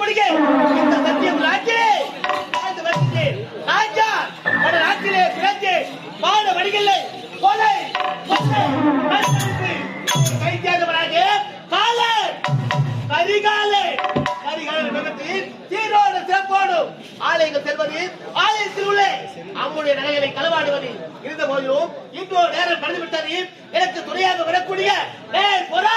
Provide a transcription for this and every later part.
வரக்கூடிய இந்த சத்தியம் ராஜே ராஜா பல நாட்டிலே பிறந்து பாட வடிகளை கொலை கைத்தியாகவராக காலர் கரிகாலை விபத்தில் சீரோடு சிறப்போடு ஆலயங்கள் செல்வது ஆலயத்தில் உள்ள அவங்களுடைய நகைகளை களவாடுவது இருந்த போதிலும் இன்றோ நேரம் கடந்து விட்டது. எனக்கு துணையாக வரக்கூடிய பொறா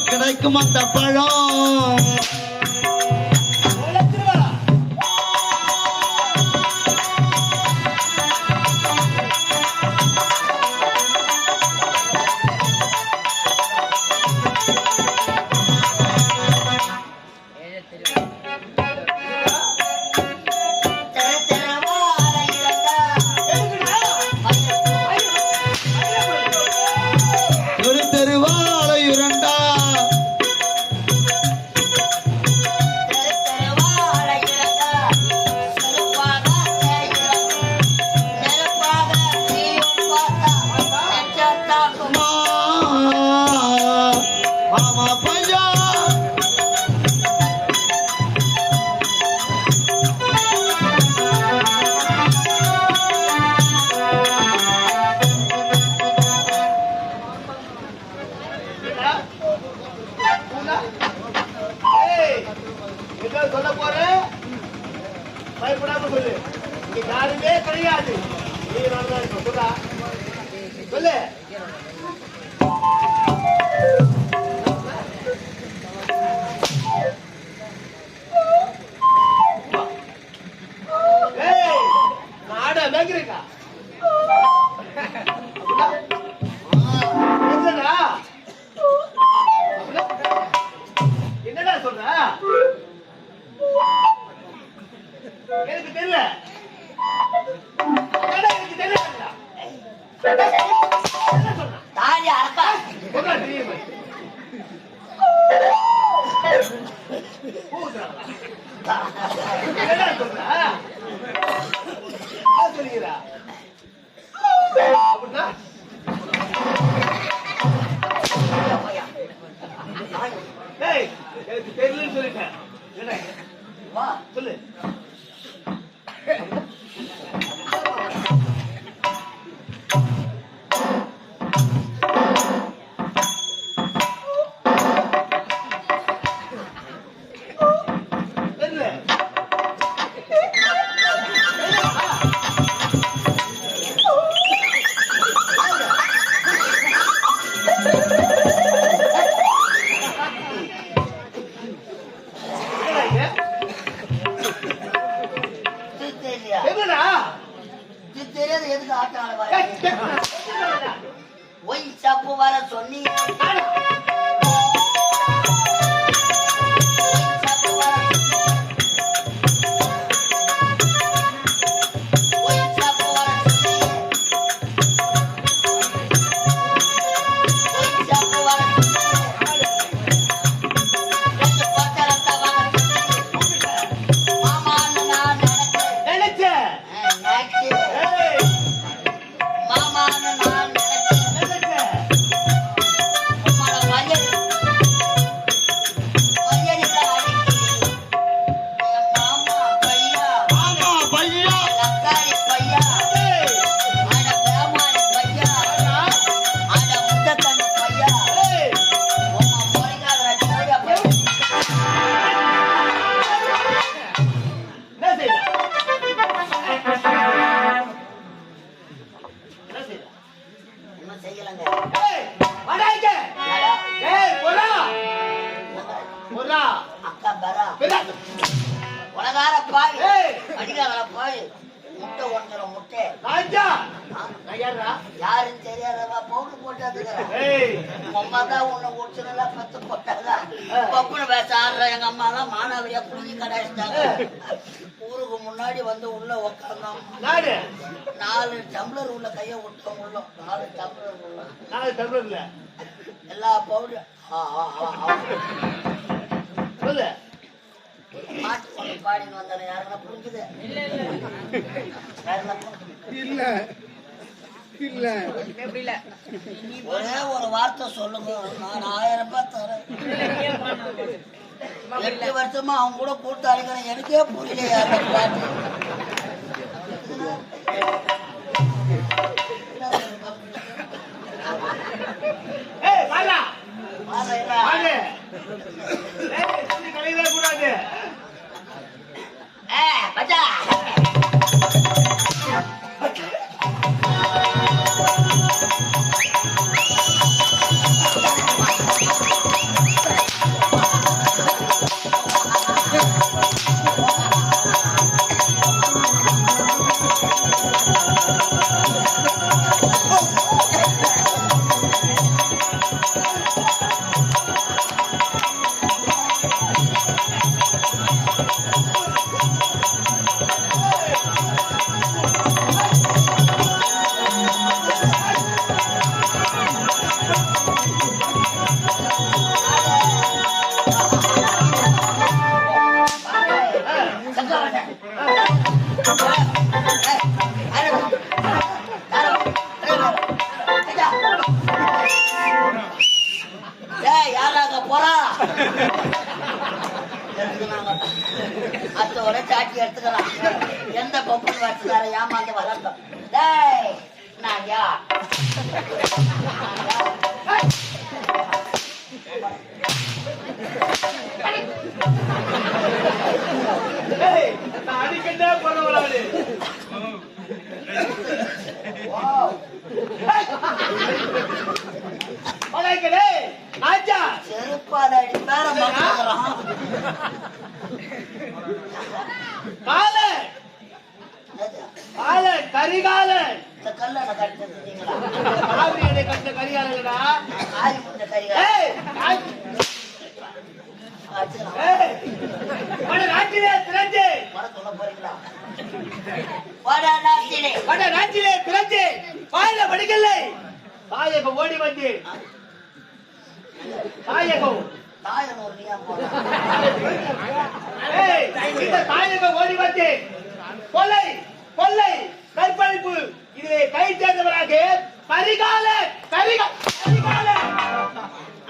கிடைக்கும் அந்த பழம் சொல்ல போறேன். பயப்படாம சொல்லு. யாருமே கிடையாது. சொல்லு. நாட மேய்க்கிறீங்க. என்னடா சொல்ற? எனக்கு தெரியல. எனக்கு தெரியல. தாலி அறப்பா. என்னடா சொல்ற? சொல்லுகிறா. அப்படின்னா எனக்கு தெரியலன்னு சொல்லிட்டேன். சொல்லு. எதுக்கு ஆட்டம் ஆட வர ஒய் சப்பு வர சொன்னீங்க யாரும் தெரியாதவா பவுடர் போட்டாது அம்மா தான் உன்னை உடச்சுனா பத்து போட்டாங்க பப்புனு பேச ஆடுற எங்க அம்மா எல்லாம் மானாவரியா புழுங்கி கடாயிட்டாங்க ஊருக்கு முன்னாடி வந்து உள்ள உக்காந்தோம் 4 டம்ளர் உள்ள கைய விட்டோம் உள்ள 4 டம்ளர் எல்லா பவுடர் சொல்லு பாட்டு பாடின்னு வந்தானே யாருன்னா புரிஞ்சுது இல்ல இல்ல ஒரே ஒரு வார்த்தை சொல்லுங்க நான் 1000 ரூபாய் தரேன் 8 வருஷமா அவங்க கூட கூட்டு அடிக்கிறேன் எனக்கே புரியலையா அந்த பாட்டு பச்சா அத்தோட சாட்டி எடுத்துக்கலாம் எந்த பொப்பன் வச்சுக்கார ஏமாந்து வளர்த்தோம் நான் யார் அடிக்கண்டே போனவளாடு செருப்பாடி பேர கரிகாலன் கல்ல கட்டுங்களா கட்ட கரிகாலங்களா ஆரி முண்ட கரிகாலன் நாட்டிலே பிறந்து சொல்ல போறீங்களா நாட்டிலே பிறந்து பாயில படிக்கலை தாயகம் ஓடி வந்து தாயகம் தாயகம் ஓடி வந்து கொள்ளை கொள்ளை கற்பழிப்பு இதிலே கை சேர்ந்தவராக கரிகாலன் கரிகாலன்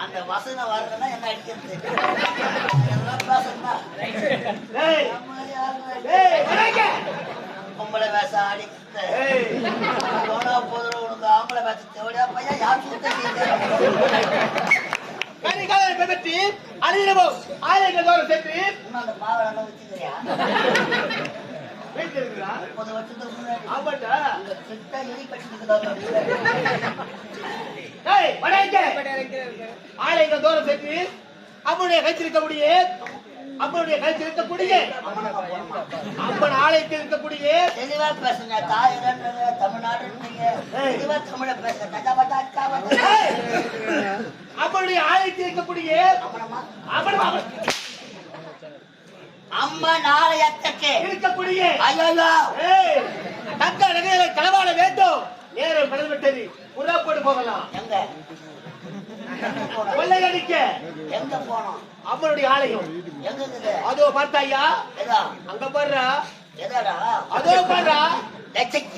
அந்த வசனம் வரலன்னா என்ன அடிக்கிறது பொம்பளை வேச அடிக்கிறது போதும் உனக்கு ஆம்பளை வேச தேவையா பையன் யார் கரிகாலன் பற்றி அழியிடவும் ஆயிரங்கள் தோறும் சென்று இன்னும் அந்த மாவளம் வச்சுக்கிறியா 30 வருஷத்துக்கு முன்னாடி ஆமாட்டா இந்த கிட்ட எலி கட்டிட்டு ஆயிரங்கள் தோறும் சென்று அவனுடைய கைச்சிருக்க முடியும் அம்மனுடைய கழுத்தில் இருக்கக்கூடிய அம்மன் ஆலயத்தில் இருக்கக்கூடிய தெளிவா பேசுங்க. தாயகன்றது தமிழ்நாடு தெளிவா தமிழ பேசுங்க. அம்மனுடைய ஆலயத்தில் இருக்கக்கூடிய அம்மன் ஆலயத்துக்கு இருக்கக்கூடிய ஐயோ தங்க நகைகளை களவாட வேண்டும். நேரம் கடந்து விட்டது. புறப்பட்டு போகலாம். எங்க கொள்ளையடிக்க எங்க போனோம்? அம்மனுடைய ஆலயம் எங்க இருக்குது? அதோ பார்த்தாயா? எதா அங்க பாடுறா. எதாடா? அதோ பாடுறா.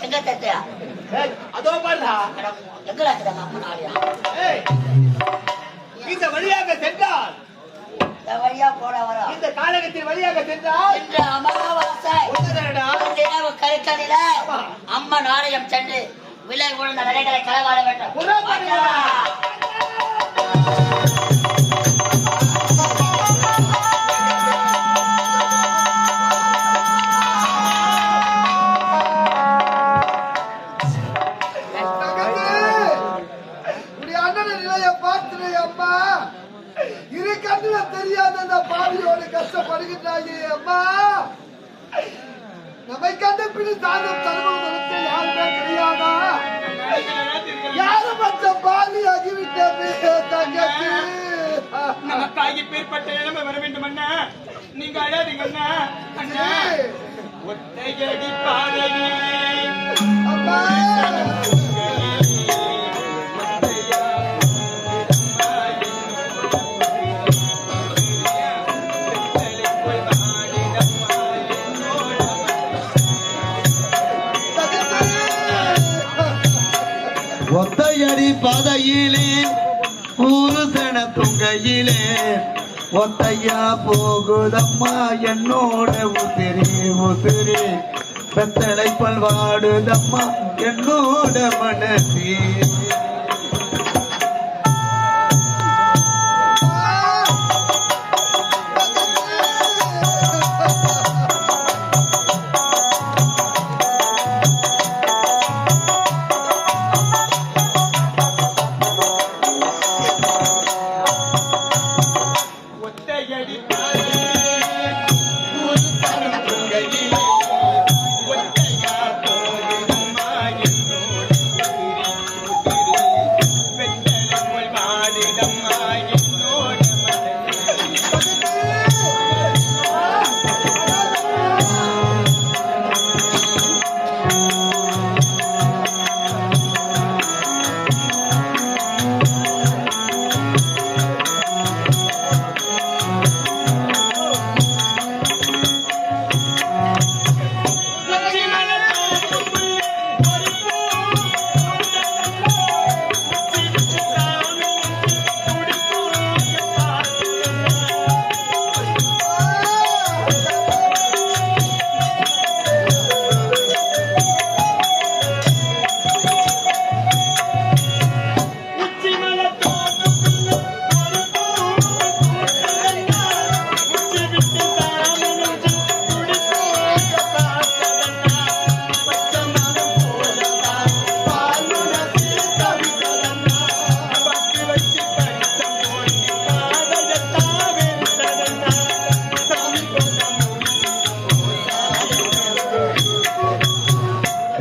எங்க தட்டியா? அதோ பாடுறா. எங்கடா இருக்கிறாங்க அம்மன் ஆலயம்? இந்த வழியாக சென்றால் இந்த வழியா போட வர இந்த காலகத்தின் வழியாக சென்றால் இந்த அமாவாசை கருக்கணில அம்மன் ஆலயம் சென்று விலை உள்ள நகைகளை களவாட வேண்டும். இரு கண்ணுல தெரியாத அந்த பாவியோடு கஷ்டப்படுகின்றாயே அம்மா. நம்மை கண்டு பிடி தானம் தருவதற்கு யாருமே கிடையாதா? யாரும் மற்ற பாவி ஆகிவிட்டது தங்கச்சி. நமக்காகி பேர்பட்ட நிலைமை வர வேண்டும் அண்ணா. நீங்க அழாதீங்க அண்ணா. ஒத்தையடி பாதையே அம்மா ஒத்தையடி பாதையிலே ஊரு சன துங்கையிலே ஒத்தையா போகுதம்மா என்னோட உசிரி உசிரி பெத்தளை பல்வாடுதம்மா என்னோட மனசி.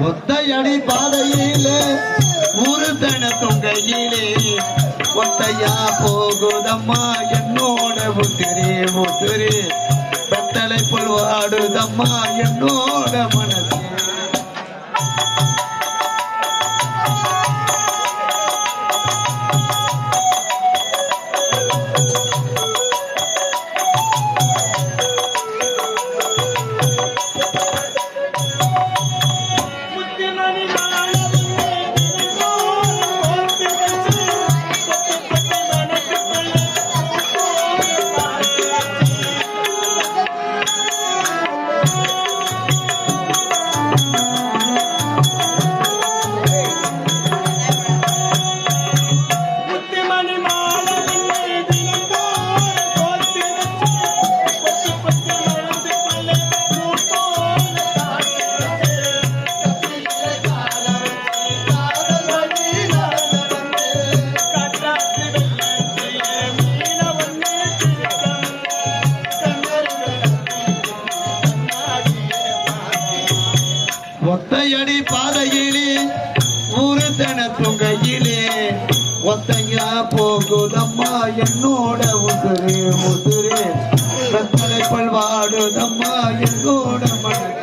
ஒத்தையடி பாதையிலே ஊரு தன துங்கையிலே ஒத்தையா போகுதம்மா என்னோட உத்திரி உத்திரி பெத்தளை புல்வாடுதம்மா என்னோட மனசு. ஒத்தையடி பாதையிலே ஊரு தன துங்கையிலே ஒத்தையா போகுதம்மா என்னோட உசுரு உசுரு ரத்தனை பல்வாடுதம்மா என்னோட மனது.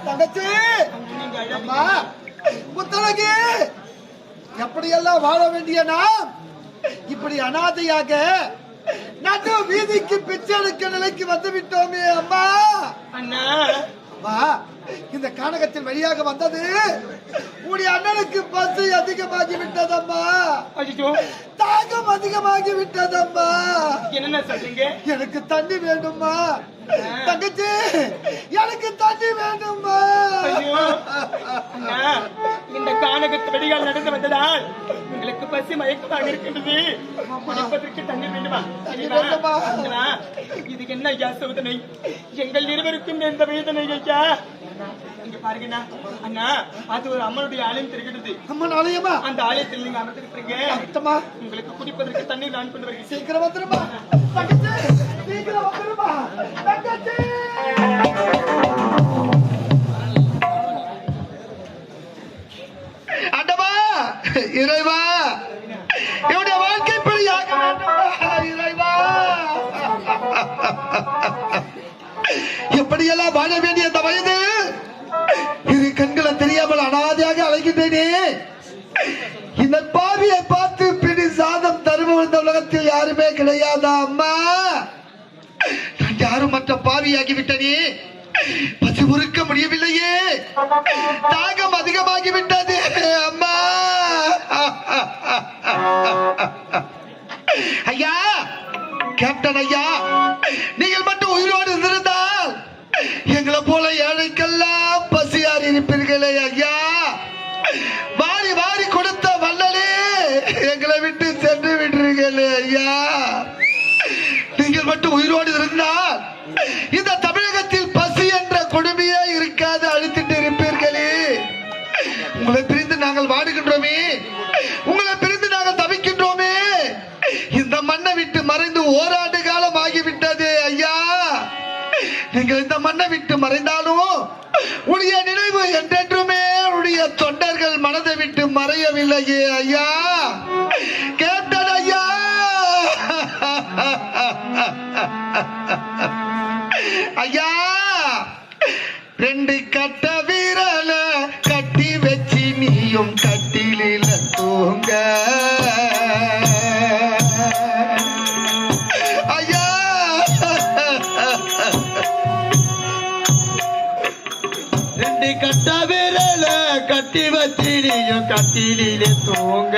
தங்கச்சி அம்மா புத்தழகி எப்படியெல்லாம் வாழ வேண்டிய நாம் இப்படி அனாதையாக நடு வீதிக்கு பிச்சை எடுக்க நிலைக்கு வந்து விட்டோமே அம்மா. அண்ணா அம்மா இந்த கானகத்தின் வழியாக வந்தது உடைய அண்ணனுக்கு பசி அதிகமாகி விட்டதம்மா. அச்சோ தாகம் அதிகமாகி விட்டதம்மா. என்ன சொல்றீங்க? எனக்கு தண்ணி வேண்டும்மா. தங்கச்சி எனக்கு தண்ணி வேண்டும்மா. ஐயோ அண்ணா, இந்த கானகத்து வெடிகால் நடந்து வந்ததால் உங்களுக்கு பசி மயக்கமாக இருக்கின்றது. குடிப்பதற்கு தண்ணீர் வேண்டுமா? வேண்டுமா? அண்ணா, இதுக்கு என்ன ஐயா சோதனை? எங்கள் இருவருக்கும் எந்த வேதனை ஐயா? இங்க பாருங்கண்ணா, அண்ணா அது ஒரு அம்மனுடைய ஆலயம் தெரிகிறது. அம்மன் ஆலயமா? அந்த ஆலயத்தில் நீங்க அமர்ந்திருக்கிறீங்க. அத்தம்மா உங்களுக்கு குடிப்பதற்கு தண்ணீர் நான் கொண்டு வருகிறேன். சீக்கிரம் வந்துருமா. தங்கச்சி சீக்கிரம் வந்துருமா. தங்கச்சி ஆண்டவா இறைவா என்னுடைய வாழ்க்கை இப்படியாக வேண்டுமா இறைவா. எப்படியெல்லாம் வாழ வேண்டிய அந்த வயது இரு கண்களை தெரியாமல் அனாதையாக அழைக்கின்றேனே. இந்த பாவியை பார்த்து பிடி சாதம் தருபவர் இந்த உலகத்தில் யாருமே கிடையாதா அம்மா. நான் யாரும் மற்ற பாவியாகி விட்டனே. பசி முறுக்க முடியவில்லையே. தாகம் அதிகமாகி விட்டது அம்மா. ஐயா கேப்டன் ஐயா, நீங்கள் மட்டும் உயிரோடு இருந்திருந்தால் எங்களை போல ஏழைக்கெல்லாம் பசியார் இருப்பீர்களே ஐயா. வாரி வாரி கொடுத்த வள்ளலே எங்களை விட்டு சென்று விடுறீர்களே ஐயா. நீங்கள் மட்டும் உயிரோடு இருந்தால் இந்த தமிழகத்தில் பசி என்ற கொடுமையே இருக்காது, அழித்துட்டு இருப்பீர்களே. உங்களை பிரிந்து நாங்கள் வாடுகின்றோமே, உங்களை பிரிந்து நாங்கள் தவிக்கின்றோமே. இந்த மண்ணை விட்டு மறைந்து ஓராண்டு காலம் ஆகிவிட்டது ஐயா. நீங்கள் இந்த மண்ணை விட்டு மறைந்தாலும் உடைய நினைவு என்றென்றுமே உடைய தொண்டர்கள் மனதை விட்டு மறையவில்லையே ஐயா. கேப்டன் ஐயா, ஐயா ரெண்டு கட்ட வீரல கட்டி வச்சு நீயும் கட்டிலில தூங்க ஐயா. ரெண்டு கட்ட வீரல கட்டி வச்சு நீயும் கட்டிலில தூங்க.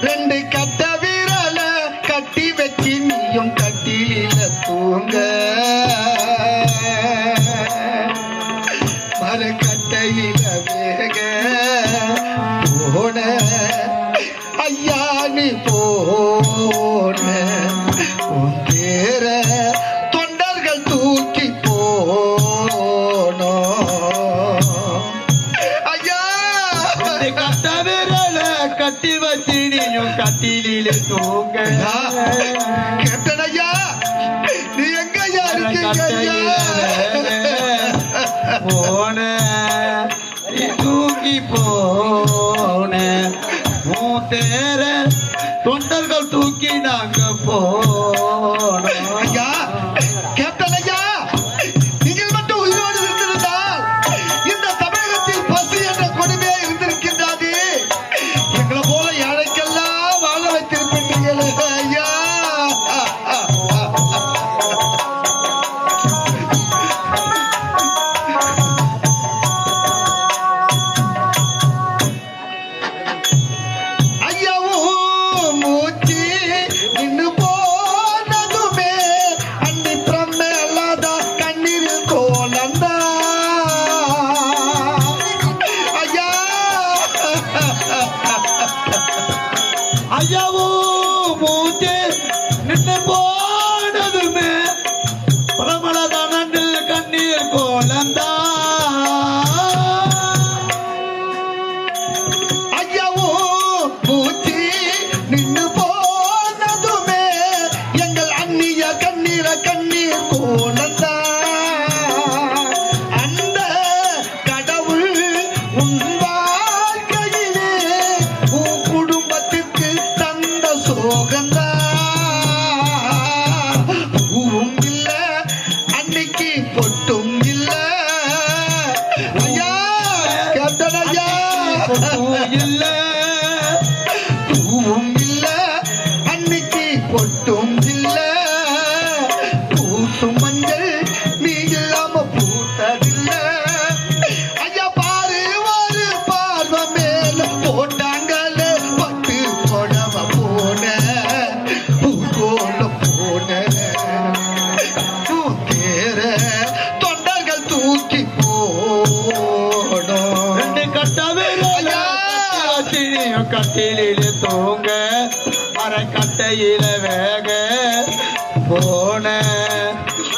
ரெண்டு கட்ட வீரல கட்டி வச்சு நீயும் கட்டிலில தூங்க. மரக்கட்டையில வேக போன ஐயா நீ போன உன் பேர தொண்டர்கள் தூக்கி போனோ ஐயா. கட்ட விரல கட்டி வச்சு நீயும் கட்டிலில தூங்க. கேப்டன் ஐயா, நீ எங்க ஐயா இருக்கீங்க? போன தூக்கி போன உன் தேர தொண்டர்கள் தூக்கி நாங்க போனோம் ஐயா. கேப்டன் ஐயா, நீங்கள் மட்டும் உயிரோடு இருந்திருந்தால் இந்த தமிழகத்தில் பசி என்ற கொடுமையே இருந்திருக்கின்றது. எங்களை போல யாழைக்கெல்லாம் வாழ வைத்திருப்பீங்களே ஐயா. ஐயாவும் மூச்சு நின்று போனது கோணந்தா அந்த கடவுள் உன் வாழ்க்கையிலே உன் குடும்பத்திற்கு தந்த சோகந்தா பூவும் இல்ல அன்னைக்கு பொட்டும் இல்ல ஐயா கேப்டன் ஐயா இல்ல பூவும் இல்ல அன்னைக்கு பொட்டும் இல்ல பூசும் மஞ்சள் நீ இல்லாம பூத்ததில்ல ஐயா பாரு ஒரு பார்வை மேல போட்டாங்கல பட்டு புடவ போன பூகோள போன பூத்தேர தொண்டர்கள் தூக்கி போடும் ரெண்டு கட்டவே கட்டில தூங்க அரை கட்டையில வேக போன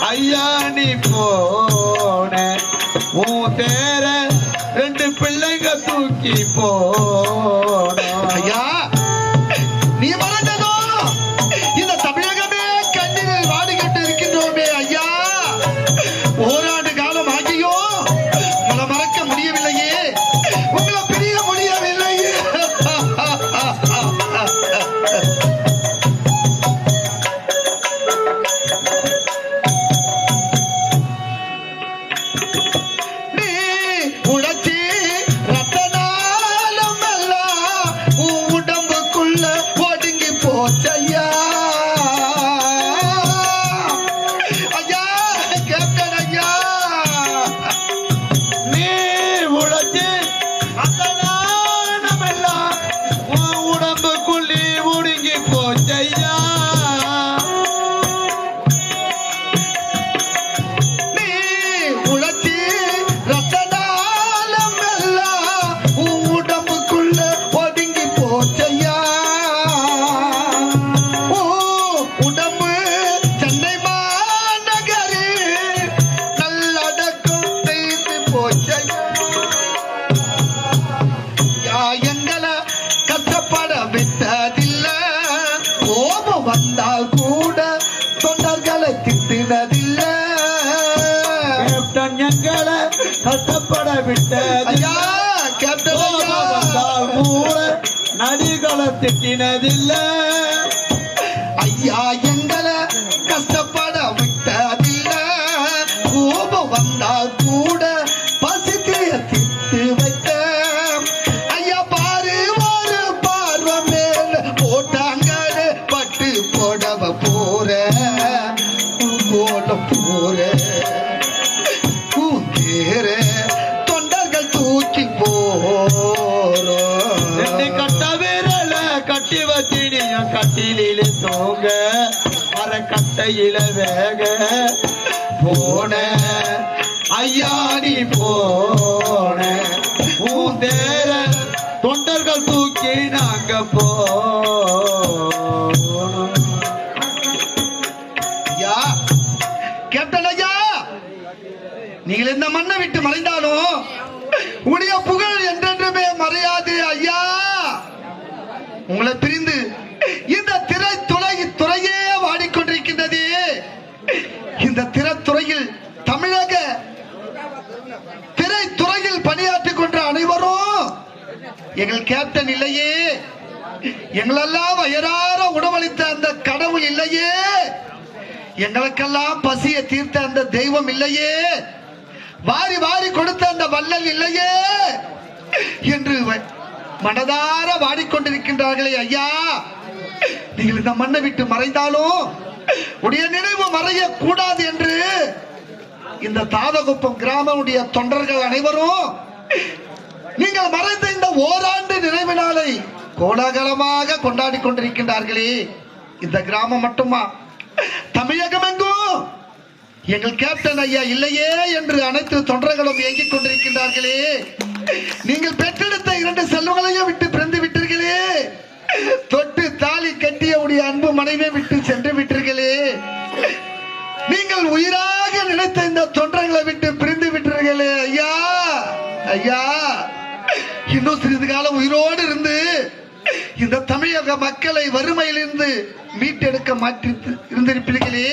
ஐயா நீ போன உன் தேர ரெண்டு பிள்ளைங்க தூக்கி போன ஐயா நீ மறந்ததோ இந்த தமிழகமே கண்ணீரில் வாடிக்கிட்டு இருக்கின்றோமே ஐயா ஓராண்டு காலம் ஆகியோ உங்களை மறக்க முடியவில்லையே உங்களை பிரிய முடியவில்லையே நீ உழைச்சி ரத்தனாலம் எல்லாம் உன் உடம்புக்குள்ள ஒடுங்கி போச்சையா ஐயா கேப்டன் ஐயா நீ உழைச்சி அத்தனானமெல்லாம் உன் உடம்புக்குள்ளே ஒடுங்கி போச்சையா நீ உழைச்சி ரத்தனாலம் எல்லாம் உன் உடம்புக்குள்ள ஒடுங்கி போச்சையா ஓ உடம்பு சென்னை மாநகரு நல்லடக்கம் செய்து போச்சையா யா எங்களை கஷ்டப்பட விட்டதில்ல கோபம் வந்தால் கூட தொண்டர்களை திட்டினதில்ல கேப்டன் எங்களை கஷ்டப்பட விட்டது ஐயா கேப்டன் ஐயா கூட நடிகளை திட்டினதில்ல ஐயா எங்களை கஷ்டப்பட விட்டதில்ல கோபம் வந்தால் கூட பசித்திய திட்டு வைத்த ஐயா பாரு ஒரு பார்வை மேல போட்டாங்க பட்டு போடவ போற போட போற பூந்தேர தொண்டர்கள் தூக்கி ரெண்டு போறோம் கட்ட விரல கட்டி வச்சினியும் கட்டிலில தூங்க அரை கட்டையில வேக போன ஐயா நீ போன உன் தேர தொண்டர்கள் தூக்கி நாங்க போனோம் ஐயா கேப்டன் ஐயா நீங்கள் இந்த மண்ணை விட்டு மறைந்தாலும் உடைய புகழ் என்றென்றுமே மறையாது ஐயா உங்களை பிரிந்து இந்த துறையே வாடிக்கொண்டிருக்கின்றது இந்த திரைத்துறையில் தமிழக திரைத்துறையில் பணியாற்றிக் கொண்ட அனைவரும் எங்கள் கேப்டன் இல்லையே எங்களெல்லாம் வயறார உணவளித்த அந்த கடவுள் இல்லையே எங்களுக்கெல்லாம் பசியை தீர்த்த அந்த தெய்வம் இல்லையே வாரி வாரி கொடுத்த அந்த வள்ளல் இல்லையே என்று மனதார வாடிக்கொண்டிருக்கின்றார்களே ஐயா நீங்கள் இந்த மண்ணை விட்டு மறைந்தாலும் உடைய நினைவு மறைய கூடாது என்று இந்த தாதகுப்பம் கிராமனுடைய தொண்டர்கள் அனைவரும் நீங்கள் மறைந்த இந்த ஓராண்டு நினைவு நாளை கோலாகலமாக கொண்டாடி கொண்டிருக்கின்றார்களே இந்த கிராமம் மட்டுமா தமிழகம் எங்கும் எங்கள் கேப்டன் ஐயா இல்லையே என்று அனைத்து தொண்டர்களும் இயங்கிக் கொண்டிருக்கின்றார்களே நீங்கள் பெற்றெடுத்த 2 செல்வங்களையும் விட்டு பிறந்து விட்டீர்களே தொட்டு தாலி கட்டிய உடைய அன்பு மனைவியை விட்டு சென்று விட்டீர்களே நீங்கள் உயிராக நினைத்த இந்த தொண்டர்களை விட்டு பிரிந்து விட்டீர்களே ஐயா ஐயா இன்னும் சிறிது காலம் உயிரோடு இருந்து இந்த தமிழக மக்களை வறுமையிலிருந்து மீட்டெடுக்க மாற்றி இருந்திருப்பீர்களே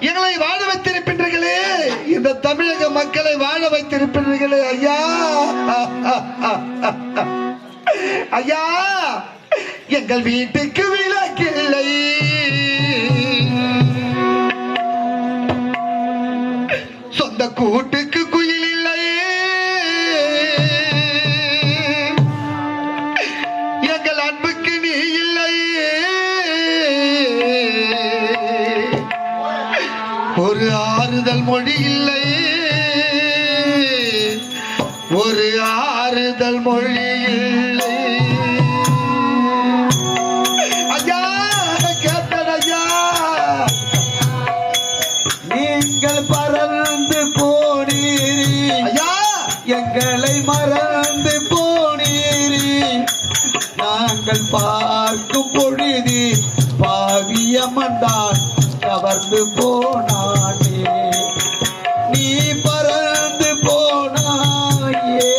எங்களை வாழ வைத்திருக்கின்றீர்களே, இந்த தமிழக மக்களை வாழ வைத்திருக்கின்றீர்களே ஐயா. ஐயா, எங்கள் வீட்டுக்கு விளக்கில்லை, சொந்த கூட்டுக்கு குயில் இல்லை, எங்கள் அன்புக்கு நீ இல்லை, ஒரு ஆறுதல் மொழி இல்லை, ஒரு ஆறுதல் மொழி இல்லை. ஐயா, கேப்டன் ஐயா, நீங்கள் பறந்து போனீரி ஐயா, எங்களை மறந்து போனீரி, நாங்கள் பார்க்கும் பொழுது பாவியமன்தான் கவர்ந்து போனானே, நீ பறந்து போனாயே.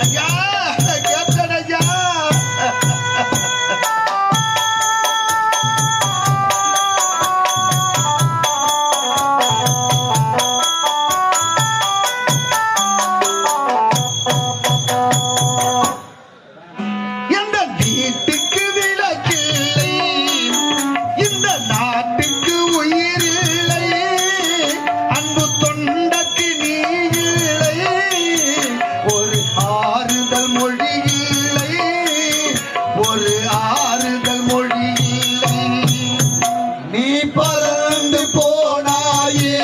ஐயா, கேப்டன் ஐயா. எந்த வீட்டுக்கு விளக்கில்லை, இந்த நாட்டுக்கு உயிர் இல்லை, அன்பு தொண்டக்கு நீ இல்லை, ஒரு ஆறுதல் மொழி இல்லை, ஒரு ஆறுதல் மொழி இல்லை. நீ பறந்து போனாயே,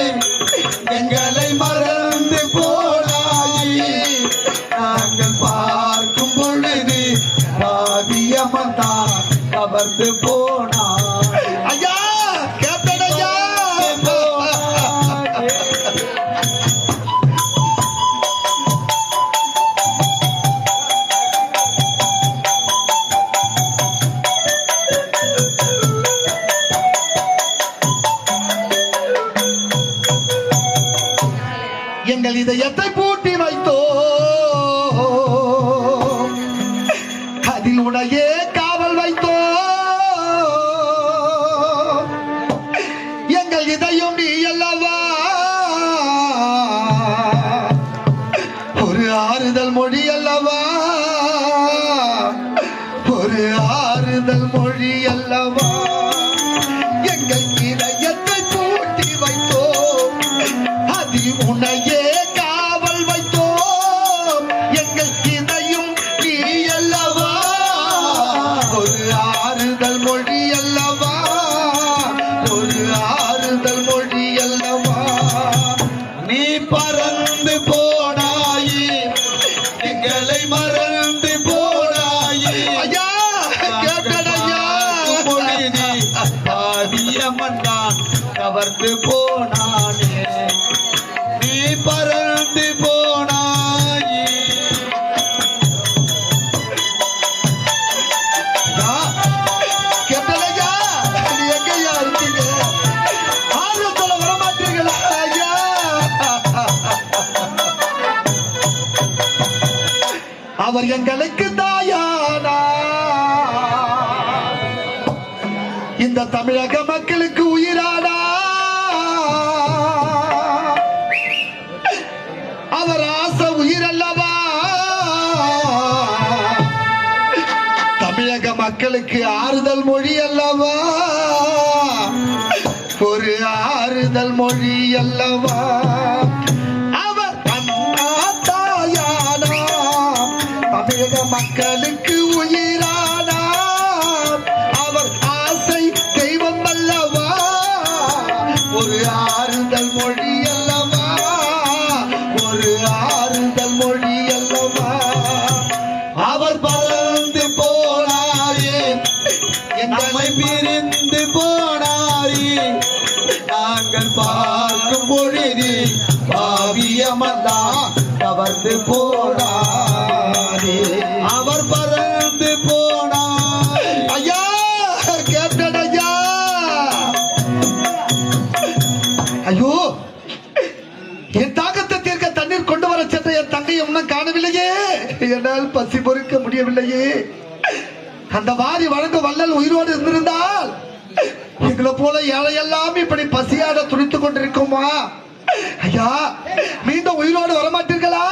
எங்களை மறந்து போனாயே, நாங்கள் பார்க்கும் பொழுது பாவியமன்தான் கவர்ந்து போனாயே. ஐயா, கேப்டன் ஐயா. எங்கள் இதயத்தை பூட்டி வைத்தோ, அதில் உனையே காவல் வைத்தோ, எங்கள் இதயம் நீ அல்லவா, ஒரு ஆறுதல் மொழி அல்லவா, ஒரு ஆறுதல் மொழி அல்லவா. எங்கள் இதயத்தை பூட்டி வைத்தோ, அதில் உன்னையே காவல் வைத்தோம், எங்கள் இதயம் நீ அல்லவா, ஒரு ஆறுதல் மொழி அல்லவா, ஒரு ஆறுதல் மொழி அல்லவா. நீ பறந்து போனாயே, எங்களை மறந்து போனாயே. ஐயா, கேப்டன் ஐயா. பொழுது பாவியமன்தான் கவர்ந்து போனானே, நீ பறந்து போனாயே. ஐயா, கேப்டன் ஐயா, நீ எங்கய்யா இருக்கீங்க? ஆறுதல் சொல்ல வரமாட்டீங்களா ஐயா? அவர் எங்களுக்கு தாயானா, இந்த தமிழக மக்களுக்கு உயிரானா, அவர் ஆசை உயிர் அல்லவா, தமிழக மக்களுக்கு ஆறுதல் மொழி அல்லவா, ஒரு ஆறுதல் மொழி அல்லவா. அவர் அண்ணா தாயானா, தமிழக மக்களுக்கு உயிரானா, அவர் ஆசை தெய்வம் அல்லவா, ஒரு ஆறுதல் மொழி அல்லவா, ஒரு ஆறுதல் மொழி அல்லவா. அவர் பறந்து போனாயே, நம்மை பிரிந்து போனாயே, நாங்கள் பார்க்கும் பொழுது பாவியமன்தான் கவர்ந்து போனாரே. அவர் பறந்து போனார். ஐயா, கேப்டன் ஐயா. ஐயோ, என் தாகத்தை தீர்க்க தண்ணீர் கொண்டு வர சென்ற என் தங்கையை இன்னும் காணவில்லையே, என்னால் பசி பொறுக்க முடியவில்லையே. அந்த வாரி வழங்கும் வள்ளல் உயிரோடு இருந்திருந்தால் எங்களை போல ஏழையெல்லாம் இப்படி பசியாட துடித்துக் கொண்டிருக்குமா ஐயா? மீண்டும் உயிரோடு வரமாட்டீர்களா?